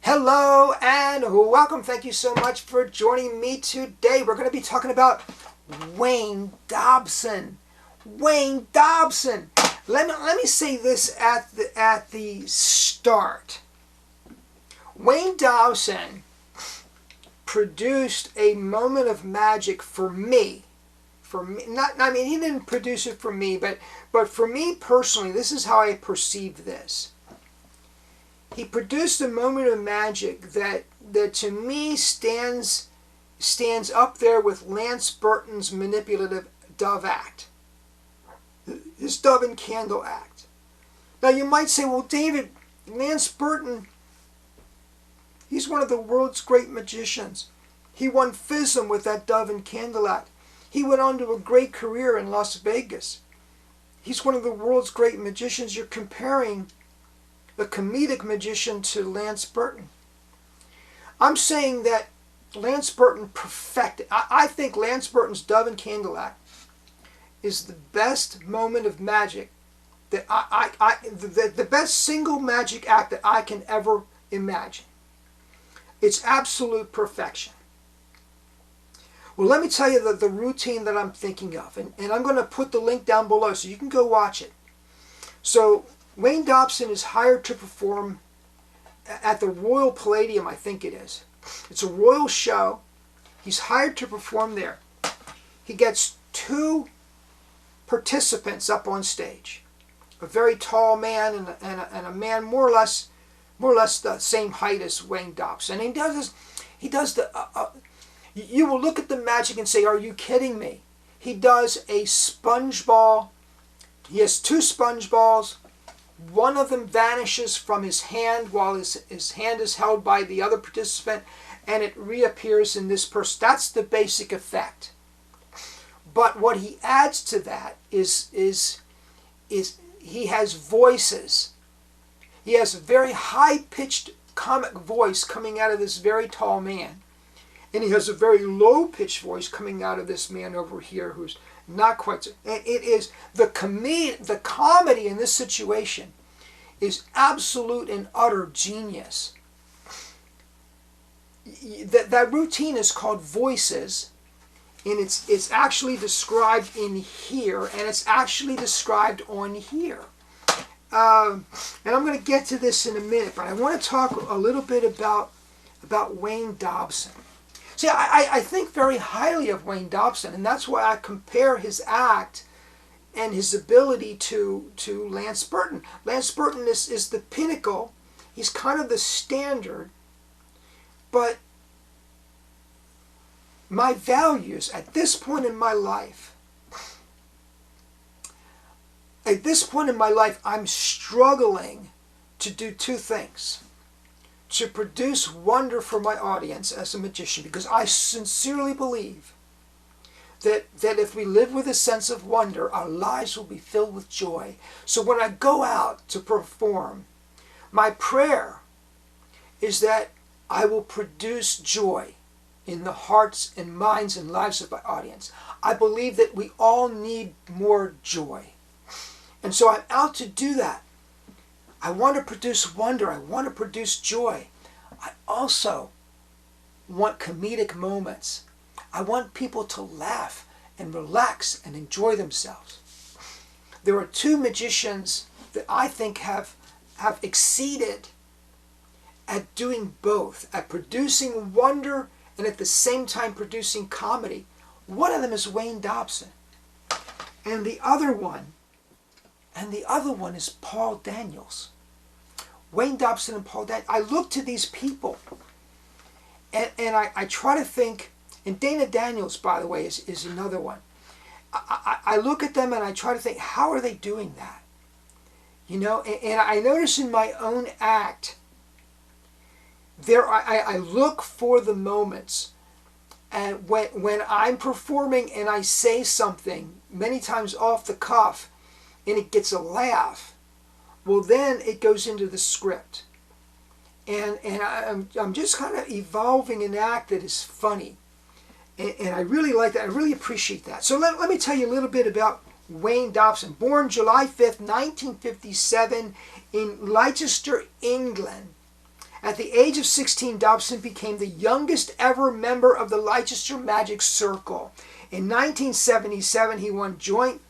Hello and welcome. Thank you so much for joining me today. We're going to be talking about Wayne Dobson. Wayne Dobson. Let me say this at the start. Wayne Dobson produced a moment of magic for me. He didn't produce it for me, but for me personally, this is how I perceive this. He produced a moment of magic that to me stands up there with Lance Burton's manipulative dove act. His dove and candle act. Now you might say, well, David, Lance Burton, he's one of the world's great magicians. He won FISM with that dove and candle act. He went on to a great career in Las Vegas. He's one of the world's great magicians. You're comparing the comedic magician to Lance Burton. I'm saying that Lance Burton perfected. I think Lance Burton's Dove and Candle Act is the best moment of magic that the best single magic act that I can ever imagine. It's absolute perfection. Well, let me tell you the routine that I'm thinking of, and I'm going to put the link down below so you can go watch it. So Wayne Dobson is hired to perform at the Royal Palladium, I think it is. It's a royal show. He's hired to perform there. He gets two participants up on stage. A very tall man and a man more or less the same height as Wayne Dobson. And he does the you will look at the magic and say, are you kidding me? He does a sponge ball. He has two sponge balls. One of them vanishes from his hand while his hand is held by the other participant, and it reappears in this person. That's the basic effect. But what he adds to that is he has voices. He has a very high-pitched comic voice coming out of this very tall man. And he has a very low-pitched voice coming out of this man over here who's not quite so. And it is the comedy in this situation is absolute and utter genius. That routine is called Voices, and it's actually described in here, and it's actually described on here. And I'm going to get to this in a minute, but I want to talk a little bit about Wayne Dobson. See, I think very highly of Wayne Dobson, and that's why I compare his act and his ability to Lance Burton. Lance Burton is the pinnacle. He's kind of the standard. But my values at this point in my life, I'm struggling to do two things. To produce wonder for my audience as a magician, because I sincerely believe that if we live with a sense of wonder, our lives will be filled with joy. So when I go out to perform, my prayer is that I will produce joy in the hearts and minds and lives of my audience. I believe that we all need more joy. And so I'm out to do that. I want to produce wonder. I want to produce joy. I also want comedic moments. I want people to laugh and relax and enjoy themselves. There are two magicians that I think have exceeded at doing both, at producing wonder and at the same time producing comedy. One of them is Wayne Dobson. And the other one is Paul Daniels. Wayne Dobson and Paul Daniels. I look to these people and I try to think, and Dana Daniels, by the way, is another one. I look at them and I try to think, how are they doing that? You know, and I notice in my own act, I look for the moments, and when I'm performing and I say something, many times off the cuff, and it gets a laugh, well, then it goes into the script. And I'm just kind of evolving an act that is funny. And I really like that. I really appreciate that. So let me tell you a little bit about Wayne Dobson. Born July 5th, 1957 in Leicester, England. At the age of 16, Dobson became the youngest ever member of the Leicester Magic Circle. In 1977, he won joint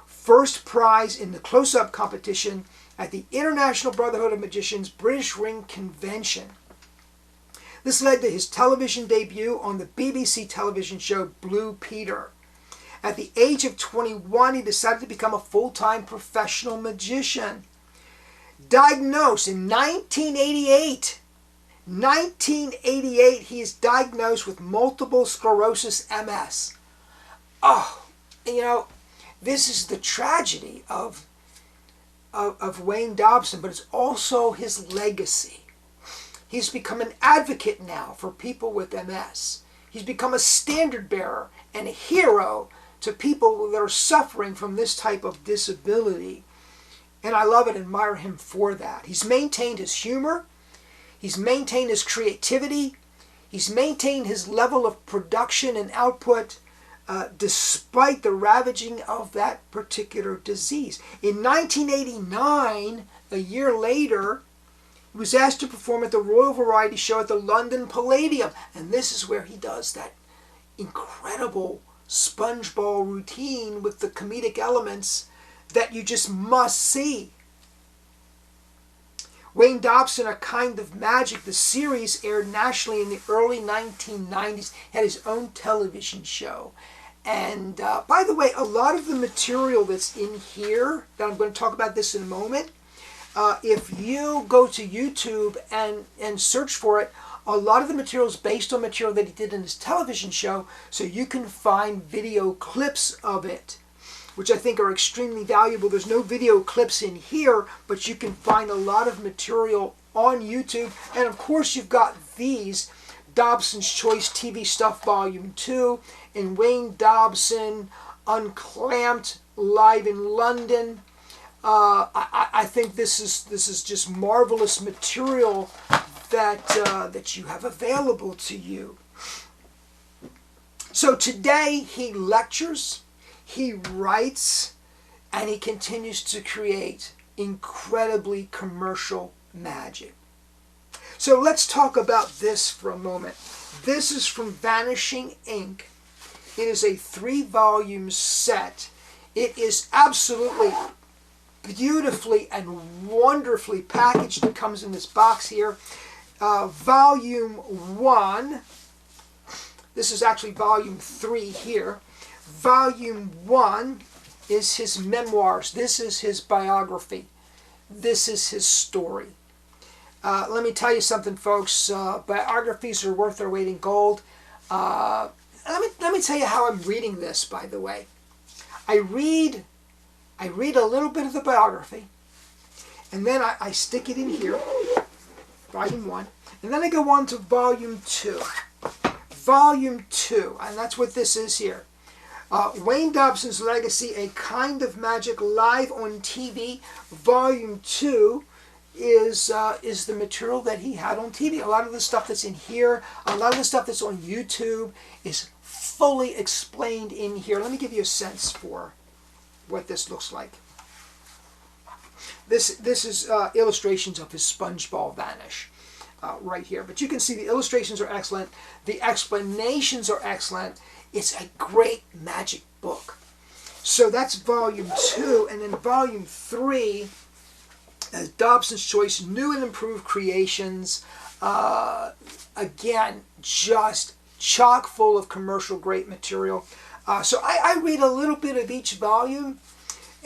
first prize in the close-up competition at the International Brotherhood of Magicians British Ring Convention. This led to his television debut on the BBC television show Blue Peter. At the age of 21, he decided to become a full-time professional magician. Diagnosed in 1988. 1988, he is diagnosed with multiple sclerosis, MS. Oh, you know, this is the tragedy of Wayne Dobson, but it's also his legacy. He's become an advocate now for people with MS. He's become a standard bearer and a hero to people that are suffering from this type of disability. And I love and admire him for that. He's maintained his humor. He's maintained his creativity. He's maintained his level of production and output despite the ravaging of that particular disease. In 1989, a year later, he was asked to perform at the Royal Variety Show at the London Palladium. And this is where he does that incredible sponge ball routine with the comedic elements that you just must see. Wayne Dobson, A Kind of Magic, the series aired nationally in the early 1990s, had his own television show. And by the way, a lot of the material that's in here, that I'm going to talk about this in a moment, if you go to YouTube and search for it, a lot of the material is based on material that he did in his television show, so you can find video clips of it, which I think are extremely valuable. There's no video clips in here, but you can find a lot of material on YouTube. And of course, you've got these, Dobson's Choice TV Stuff Volume 2, and Wayne Dobson Unclamped live in London. I think this is just marvelous material that you have available to you. So today he lectures, he writes, and he continues to create incredibly commercial magic. So let's talk about this for a moment. This is from Vanishing, Inc. It is a 3-volume set. It is absolutely beautifully and wonderfully packaged. It comes in this box here. Volume 1. This is actually Volume 3 here. Volume 1 is his memoirs. This is his biography. This is his story. Let me tell you something, folks. Biographies are worth their weight in gold. Let me tell you how I'm reading this, by the way. I read a little bit of the biography, and then I stick it in here, Volume 1, and then I go on to Volume 2. Volume 2, and that's what this is here. Wayne Dobson's Legacy, A Kind of Magic, live on TV. Volume 2 is the material that he had on TV. A lot of the stuff that's in here, a lot of the stuff that's on YouTube is fully explained in here. Let me give you a sense for what this looks like. This is illustrations of his sponge ball vanish right here. But you can see the illustrations are excellent. The explanations are excellent. It's a great magic book. So that's Volume 2. And then Volume 3 is Dobson's Choice, New and Improved Creations. Again, just chock full of commercial great material. So I read a little bit of each volume,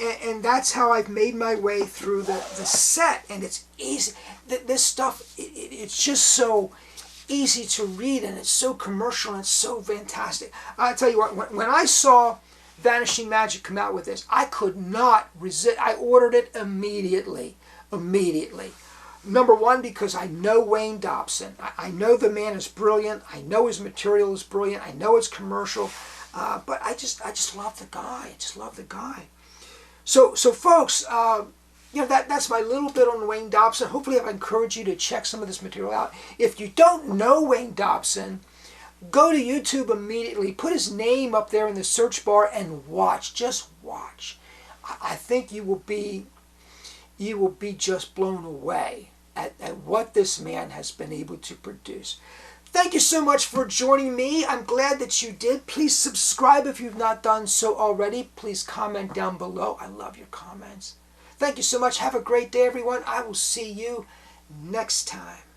and that's how I've made my way through the set. And it's easy. This stuff, it's just so easy to read, and it's so commercial, and it's so fantastic. I'll tell you what, when I saw Vanishing Magic come out with this, I could not resist. I ordered it immediately. Number one, because I know Wayne Dobson. I know the man is brilliant. I know his material is brilliant. I know it's commercial. But I just love the guy. I just love the guy. So folks, that's my little bit on Wayne Dobson. Hopefully I've encouraged you to check some of this material out. If you don't know Wayne Dobson, go to YouTube immediately. Put his name up there in the search bar and watch. Just watch. I think you will be just blown away at what this man has been able to produce. Thank you so much for joining me. I'm glad that you did. Please subscribe if you've not done so already. Please comment down below. I love your comments. Thank you so much. Have a great day, everyone. I will see you next time.